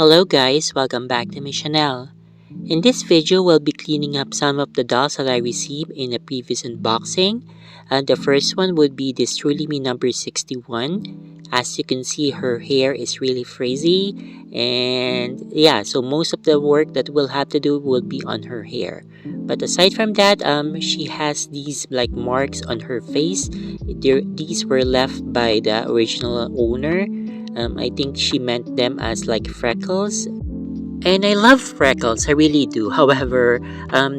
Hello guys, welcome back to my channel. In this video, we'll be cleaning up some of the dolls that I received in a previous unboxing. And the first one would be this Truly Me number 61. As you can see, her hair is really frizzy. And yeah, so most of the work that we'll have to do will be on her hair. But aside from that, she has these like marks on her face. These were left by the original owner. I think she meant them as like freckles, and I love freckles, I really do. However,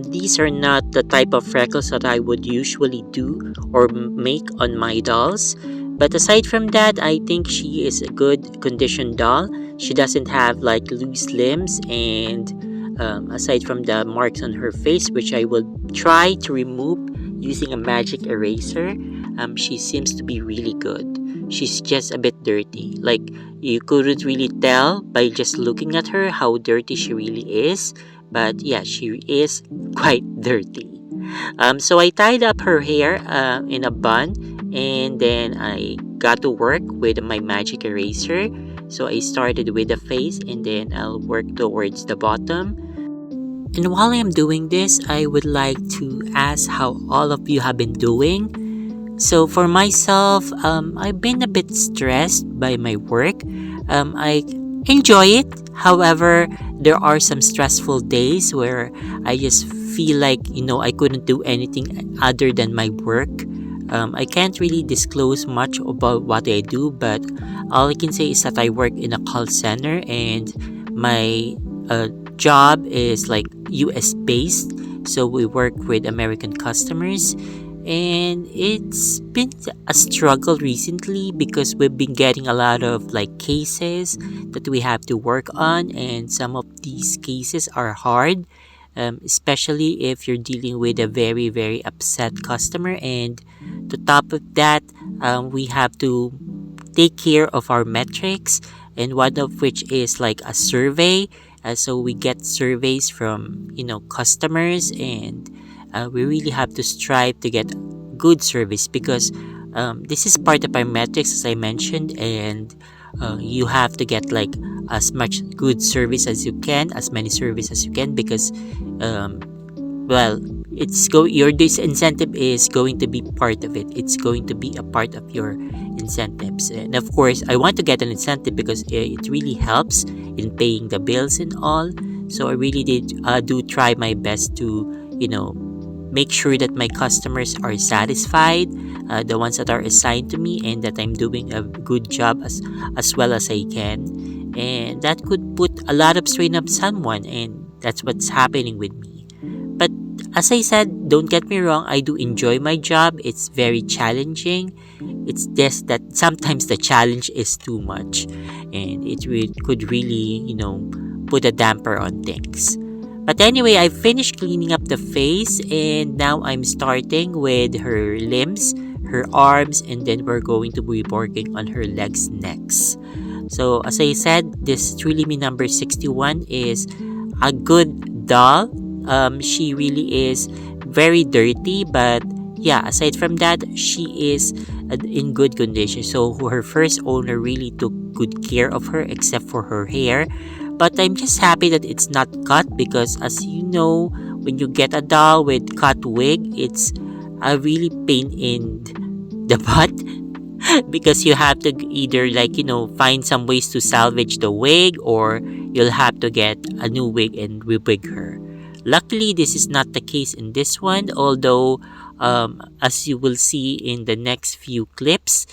these are not the type of freckles that I would usually do or make on my dolls. But aside from that, I think she is a good conditioned doll. She doesn't have like loose limbs, and aside from the marks on her face, which I will try to remove using a magic eraser, she seems to be really good. She's just a bit dirty. Like, you couldn't really tell by just looking at her how dirty she really is, but yeah, she is quite dirty. So I tied up her hair in a bun, and then I got to work with my magic eraser. So I started with the face, and then I'll work towards the bottom. And while I'm doing this, I would like to ask how all of you have been doing. So for myself, I've been a bit stressed by my work. I enjoy it. However, there are some stressful days where I just feel like, I couldn't do anything other than my work. I can't really disclose much about what I do, but all I can say is that I work in a call center, and my job is like US based. So we work with American customers, and it's been a struggle recently because we've been getting a lot of like cases that we have to work on, and some of these cases are hard, especially if you're dealing with a very very upset customer. And to top of that, we have to take care of our metrics, and one of which is like a survey. So we get surveys from customers, and we really have to strive to get good service because this is part of our metrics, as I mentioned. And you have to get like as much good service as you can, as many service as you can, because um, well, your this incentive is going to be part of it. It's going to be a part of your incentives, and of course I want to get an incentive because it really helps in paying the bills and all. So I really did do try my best to make sure that my customers are satisfied, the ones that are assigned to me, and that I'm doing a good job as well as I can. And that could put a lot of strain on someone, and that's what's happening with me. But as I said, don't get me wrong, I do enjoy my job. It's very challenging. It's just that sometimes the challenge is too much, and it could really, put a damper on things. But anyway, I finished cleaning up the face, and now I'm starting with her limbs, her arms, and then we're going to be working on her legs next. So as I said, this Truly Me number 61 is a good doll. She really is very dirty, but yeah, aside from that, she is in good condition. So her first owner really took good care of her, except for her hair. But I'm just happy that it's not cut, because as you know, when you get a doll with cut wig, it's a really pain in the butt because you have to either find some ways to salvage the wig, or you'll have to get a new wig and re-wig her. Luckily, this is not the case in this one, although as you will see in the next few clips,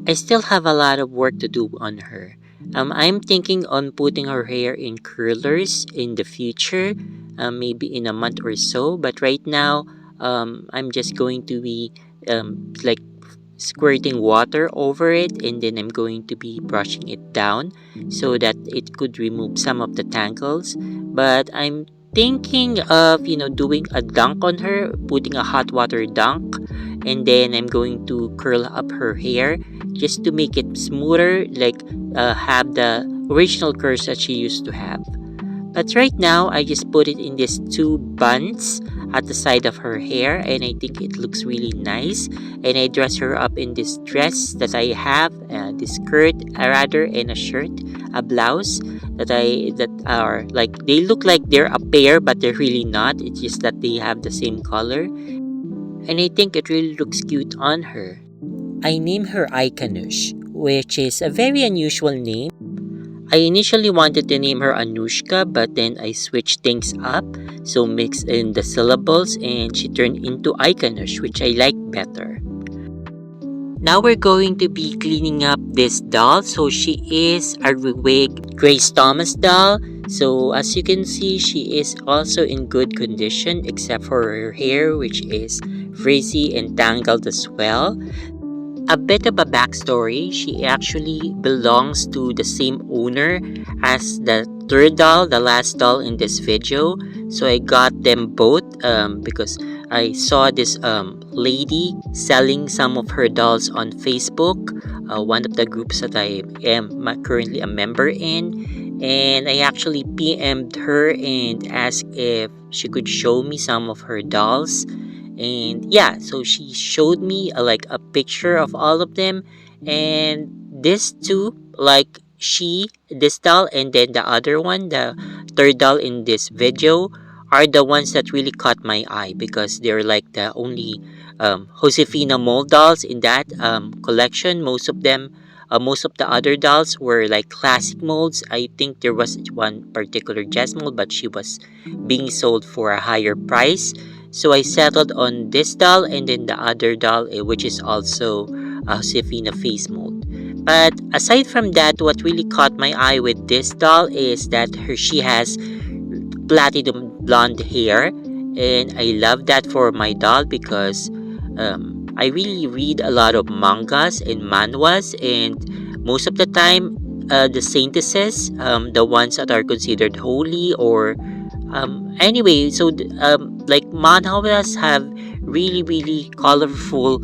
I still have a lot of work to do on her. I'm thinking on putting her hair in curlers in the future, maybe in a month or so. But right now, I'm just going to be like squirting water over it, and then I'm going to be brushing it down so that it could remove some of the tangles. But I'm thinking of doing a dunk on her, putting a hot water dunk, and then I'm going to curl up her hair just to make it smoother, like have the original curls that she used to have. But right now, I just put it in these two buns. at the side of her hair, and I think it looks really nice. And I dress her up in this dress that I have, this skirt rather, and a shirt, a blouse that are like, they look like they're a pair but they're really not. It's just that they have the same color, and I think it really looks cute on her. I named her Aikanush, which is a very unusual name. I initially wanted to name her Anushka, but then I switched things up, so mixed in the syllables, and she turned into Aikanush, which I like better. Now we're going to be cleaning up this doll. So she is a Rewig Grace Thomas doll. So as you can see, she is also in good condition except for her hair, which is frizzy and tangled as well. A bit of a backstory, she actually belongs to the same owner as the third doll, the last doll in this video. So I got them both because I saw this lady selling some of her dolls on Facebook, one of the groups that I am currently a member in. And I actually PM'd her and asked if she could show me some of her dolls. And yeah, so she showed me like a picture of all of them, and this two, like this doll and then the other one, the third doll in this video, are the ones that really caught my eye because they're like the only Josefina mold dolls in that collection. Most of the other dolls were like classic molds. I think there was one particular Jess mold, but she was being sold for a higher price. So I settled on this doll and then the other doll, which is also a Josefina face mold. But aside from that, what really caught my eye with this doll is that she has platinum blonde hair, and I love that for my doll because I really read a lot of mangas and manhwas, and most of the time, the saintesses, the ones that are considered holy or anyway, so like manhwas have really colorful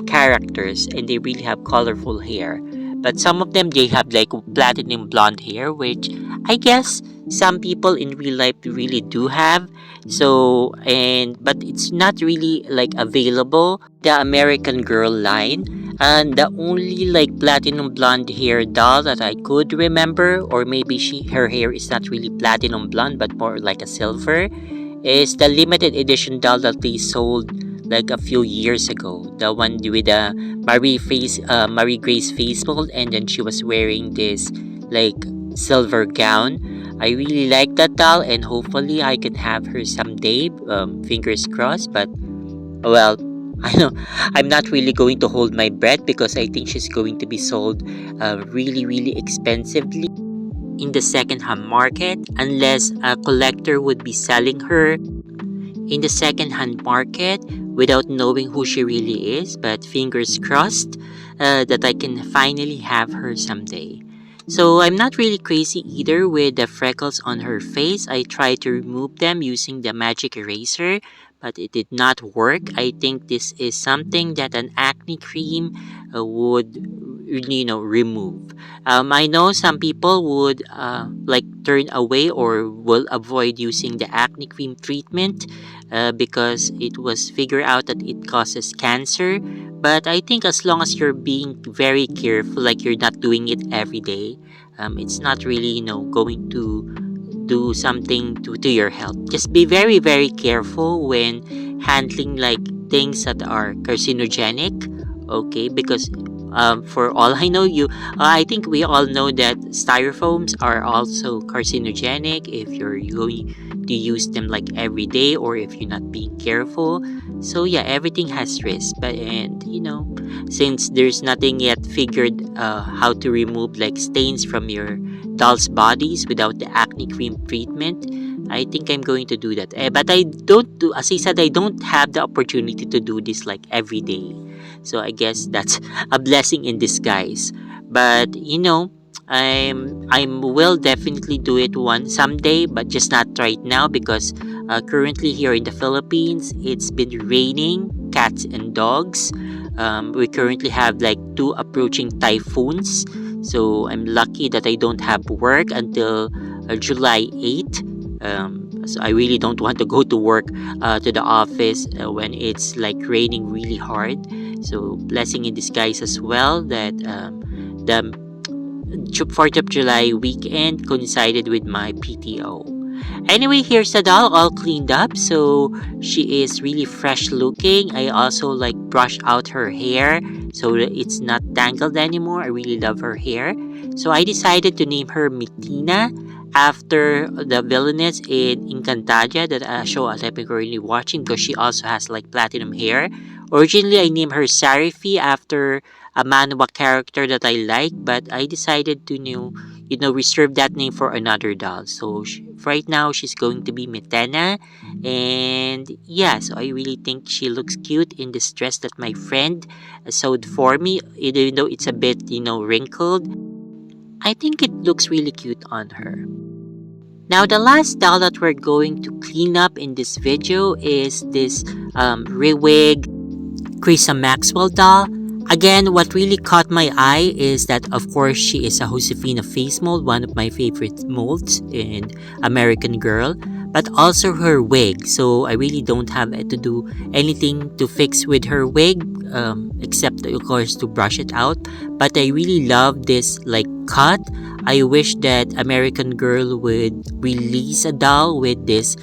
characters, and they really have colorful hair. But some of them, they have like platinum blonde hair, which I guess some people in real life really do have. So, but it's not really like available the American Girl line. And the only like platinum blonde hair doll that I could remember, or maybe her hair is not really platinum blonde but more like a silver, is the limited edition doll that they sold like a few years ago. The one with the Marie Grace face mold, and then she was wearing this like silver gown. I really like that doll, and hopefully I can have her someday. Fingers crossed. But well, I know I'm not really going to hold my breath because I think she's going to be sold really expensively in the second-hand market, unless a collector would be selling her in the second-hand market without knowing who she really is. But fingers crossed that I can finally have her someday. So I'm not really crazy either with the freckles on her face. I tried to remove them using the magic eraser, but it did not work. I think this is something that an acne cream would remove. I know some people would like turn away or will avoid using the acne cream treatment because it was figured out that it causes cancer. But I think as long as you're being very careful, like you're not doing it every day, it's not really going to do something to your health. Just be very careful when handling like things that are carcinogenic, okay? Because for all I know, I think we all know that styrofoams are also carcinogenic if you're going to use them like every day or if you're not being careful. So yeah, everything has risk. But since there's nothing yet figured how to remove like stains from your dolls' bodies without the acne cream treatment, I think I'm going to do that. But I don't do, as I said, I don't have the opportunity to do this like every day. So I guess that's a blessing in disguise. But I will definitely do it someday, but just not right now because currently here in the Philippines, it's been raining cats and dogs. We currently have like 2 approaching typhoons. So I'm lucky that I don't have work until July 8th. So I really don't want to go to work, to the office, when it's like raining really hard. So blessing in disguise as well that the 4th of July weekend coincided with my PTO. Anyway, here's the doll all cleaned up. So she is really fresh looking. I also like brush out her hair so that it's not tangled anymore. I really love her hair. So I decided to name her Mitina after the villainess in Encantadia, that show that I've been currently watching, because she also has like platinum hair. Originally, I named her Sarifi after a manhwa character that I like, but I decided to reserve that name for another doll. So right now she's going to be Mitena, and yeah, so I really think she looks cute in this dress that my friend sewed for me. Even though it's a bit wrinkled, I think it looks really cute on her. Now, the last doll that we're going to clean up in this video is this Rewig Krisa Maxwell doll. Again, what really caught my eye is that, of course, she is a Josefina face mold, one of my favorite molds in American Girl, but also her wig. So I really don't have to do anything to fix with her wig, except, of course, to brush it out. But I really love this like cut. I wish that American Girl would release a doll with this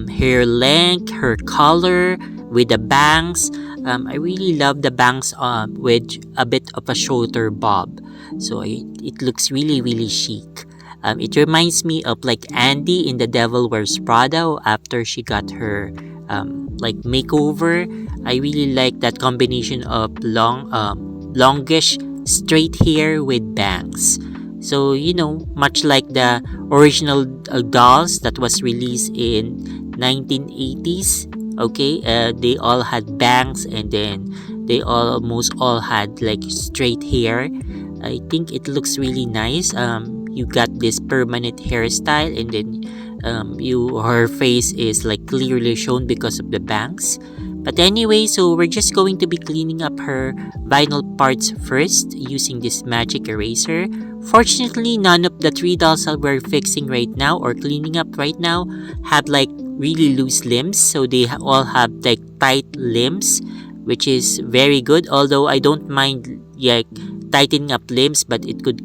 hair length, her color, with the bangs. I really love the bangs with a bit of a shoulder bob. So it looks really, really chic. It reminds me of like Andy in The Devil Wears Prada after she got her like makeover. I really like that combination of longish straight hair with bangs. So much like the original dolls that was released in 1980s. Okay, they all had bangs, and then they almost all had like straight hair. I think it looks really nice. You got this permanent hairstyle, and then her face is like clearly shown because of the bangs. But anyway, so we're just going to be cleaning up her vinyl parts first using this magic eraser. Fortunately, none of the 3 dolls that we're fixing right now or cleaning up right now have like really loose limbs, so they all have like tight limbs, which is very good. Although I don't mind tightening up limbs, but it could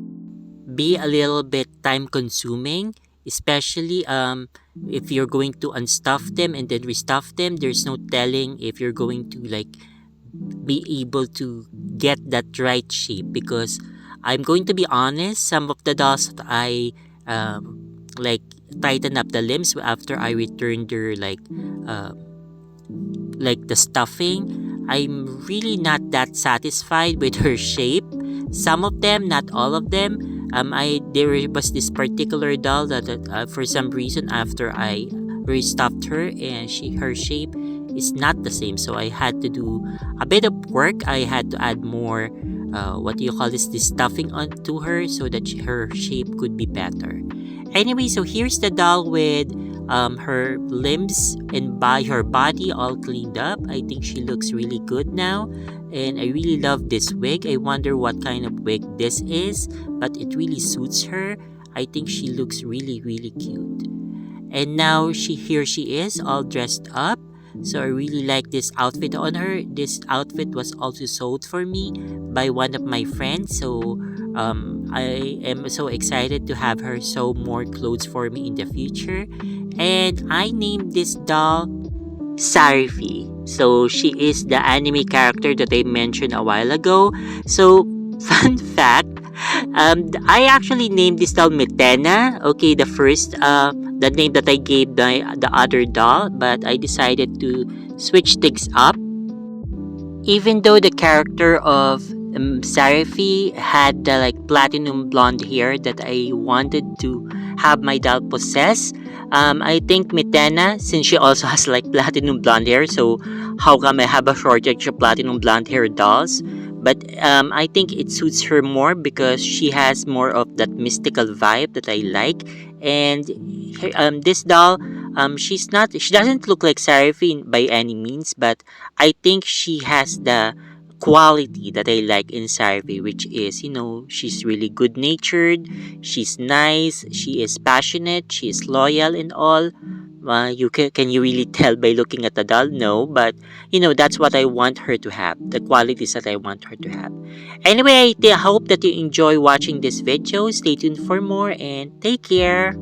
be a little bit time consuming, especially if you're going to unstuff them and then restuff them. There's no telling if you're going to like be able to get that right shape, because I'm going to be honest, some of the dolls that I like tighten up the limbs after I return their like the stuffing, I'm really not that satisfied with her shape. Some of them, not all of them. There was this particular doll that for some reason after I restuffed her, and her shape is not the same. So I had to do a bit of work. I had to add more this stuffing onto her so that her shape could be better. Anyway, so here's the doll with her limbs and by her body all cleaned up. I think she looks really good now, and I really love this wig. I wonder what kind of wig this is, but it really suits her. I think she looks really, really cute. And now here she is all dressed up. So I really like this outfit on her. This outfit was also sold for me by one of my friends. So I am so excited to have her sew more clothes for me in the future. And I named this doll Sarifi. So she is the anime character that I mentioned a while ago. So fun fact, I actually named this doll Mitena. Okay, the name that I gave the other doll, but I decided to switch things up. Even though the character of Sarafi had the like platinum blonde hair that I wanted to have my doll possess, I think Mitena, since she also has like platinum blonde hair, so how come I have a shortage of platinum blonde hair dolls? But I think it suits her more because she has more of that mystical vibe that I like. And this doll, she doesn't look like Seraphine by any means, but I think she has the quality that I like in Sarvi, which is, she's really good natured, she's nice, she is passionate, she is loyal and all. Can you really tell by looking at the doll? No, but that's what I want her to have, the qualities that I want her to have. Anyway, I hope that you enjoy watching this video. Stay tuned for more and take care.